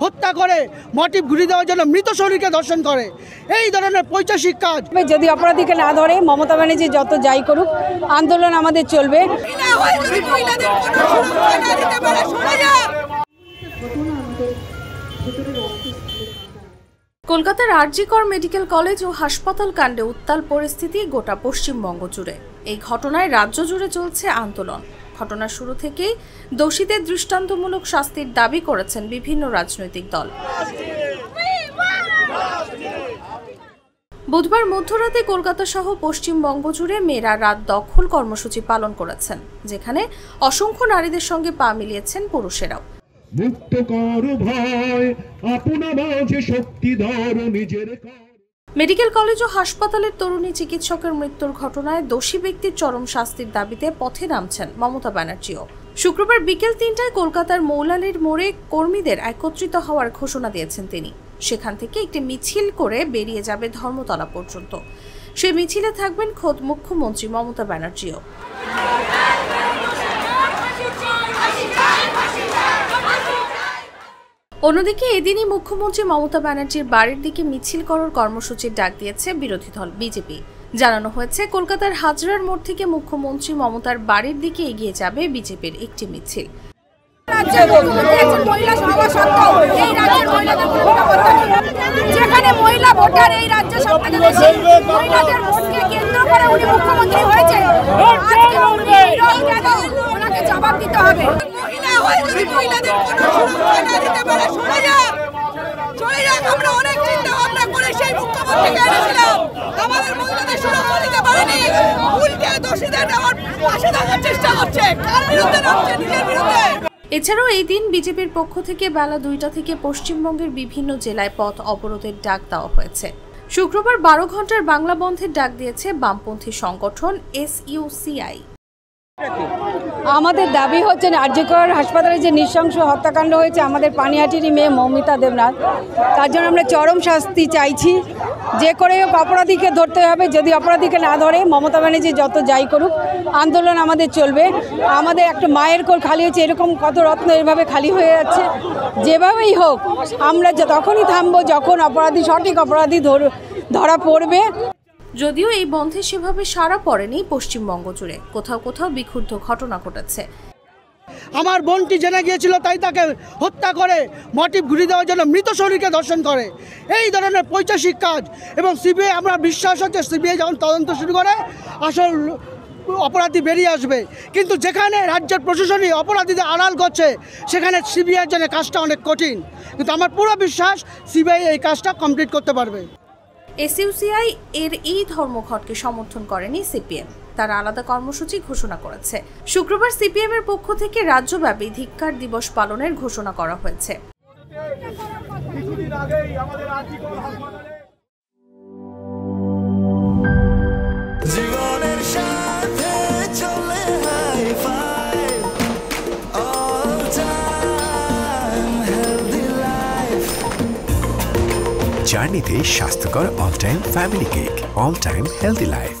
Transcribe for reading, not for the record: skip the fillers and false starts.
হত্যা করে মোটিভ ঘুরিয়ে দেওয়ার জন্য মৃত শরীরকে দর্শন করে। এই ধরনের পৈশাচিক কাজ যদি অপরাধীকে না ধরে মমতা ব্যানার্জি যত যাই করুক আন্দোলন আমাদের চলবে। কলকাতার আরজিকর মেডিকেল কলেজ ও হাসপাতাল কাণ্ডে উত্তাল পরিস্থিতি গোটা পশ্চিমবঙ্গ জুড়ে। এই ঘটনায় রাজ্য জুড়ে চলছে আন্দোলন। ঘটনার শুরু থেকেই দোষীদের দৃষ্টান্তমূলক শাস্তির দাবি করেছেন বিভিন্ন রাজনৈতিক দল। বুধবার মধ্যরাতে কলকাতা সহ পশ্চিমবঙ্গ জুড়ে মেয়েরা রাত দখল কর্মসূচি পালন করেছেন, যেখানে অসংখ্য নারীদের সঙ্গে পা মিলিয়েছেন পুরুষেরাও। মেডিকেল কলেজ ও হাসপাতালের তরুণী চিকিৎসকের মৃত্যুর ঘটনায় দোষী ব্যক্তির চরম শাস্তির দাবিতে পথে নামছেন মমতা ব্যানার্জিও। শুক্রবার বিকেল ৩টায় কলকাতার মৌলালির মোড়ে কর্মীদের একত্রিত হওয়ার ঘোষণা দিয়েছেন তিনি। সেখান থেকে একটি মিছিল করে বেরিয়ে যাবে ধর্মতলা পর্যন্ত। সেই মিছিলে থাকবেন খোদ মুখ্যমন্ত্রী মমতা ব্যানার্জিও। অন্যদিকে এদিনই মুখ্যমন্ত্রী মমতা ব্যানার্জির বাড়ির দিকে মিছিল করার কর্মসূচির ডাক দিয়েছে বিরোধী দল বিজেপি। জানানো হয়েছে কলকাতার হাজরার মোড় থেকে মুখ্যমন্ত্রী মমতার বাড়ির দিকে এগিয়ে যাবে বিজেপির একটি মিছিল। যেখানে মহিলা ভোটার এই রাজ্য সবথেকে বেশি, মহিলাদের ভোটকে কেন্দ্র করে উনি মুখ্যমন্ত্রী হয়েছে। আজকে ওনাকে জবাব দিতে হবে। মহিলা হয়ে যদি মহিলাদের কোনো সুরক্ষা না দিতে পারে, চলে যাক। আমরা অনেক চিন্তা ভাবনা করে সেই মুখ্যমন্ত্রীকে এনেছিলাম, আমাদের মহিলাদের সুরক্ষা দিতে পারেনি। উল্টে দোষীদের পাশে থাকার চেষ্টা করছে। কার বিরুদ্ধে নামছে? নিজের বিরুদ্ধে। এছাড়াও এই দিন বিজেপির পক্ষ থেকে বেলা 2টা থেকে পশ্চিমবঙ্গের বিভিন্ন জেলায় পথ অবরোধের ডাক দেওয়া হয়েছে। শুক্রবার 12 ঘন্টার বাংলা বন্ধের ডাক দিয়েছে বামপন্থী সংগঠন SUCI। আমাদের দাবি হচ্ছে আরজিকর হাসপাতালে যে নৃশংস হত্যাকাণ্ড হয়েছে আমাদের পানিহাটিরই মেয়ে মৌমিতা দেবনাথ, তার জন্য আমরা চরম শাস্তি চাইছি। যে করে হোক অপরাধীকে ধরতে হবে। যদি অপরাধীকে না ধরে মমতা ব্যানার্জি যত যাই করুক আন্দোলন আমাদের চলবে। আমাদের একটা মায়ের কোল খালি হয়েছে, এরকম কত রত্ন এভাবে খালি হয়ে যাচ্ছে। যেভাবেই হোক আমরা তখনই থামবো যখন অপরাধী, সঠিক অপরাধী ধরা পড়বে। যদিও এই বন্ধে সেভাবে সাড়া পড়েনি পশ্চিমবঙ্গ জুড়ে, কোথাও কোথাও বিক্ষুব্ধ ঘটনা ঘটেছে। আমার বোনটি জেনে গিয়েছিল, তাই তাকে হত্যা করে মোটিভ ঘুরিয়ে দেওয়ার জন্য মৃত শরীরকে দর্শন করে। এই ধরনের পৈশাচিক কাজ এবং সিবিআই, আমরা বিশ্বাস হচ্ছে সিবিআই যখন তদন্ত শুরু করে আসল অপরাধী বেরিয়ে আসবে। কিন্তু যেখানে রাজ্যের প্রশাসনই অপরাধীদের আড়াল করছে, সেখানে সিবিআইয়ের জন্য কাজটা অনেক কঠিন। কিন্তু আমার পুরো বিশ্বাস সিবিআই এই কাজটা কমপ্লিট করতে পারবে। SUCI এর এই ধর্মঘটকে সমর্থন করেনি সিপিএম। তারা আলাদা কর্মসূচি ঘোষণা করেছে। শুক্রবার সিপিএম এর পক্ষ থেকে রাজ্যব্যাপী ধিক্কার দিবস পালনের ঘোষণা করা হয়েছে। জার্নিতে স্বাস্থ্যকর all time family cake, all time healthy life.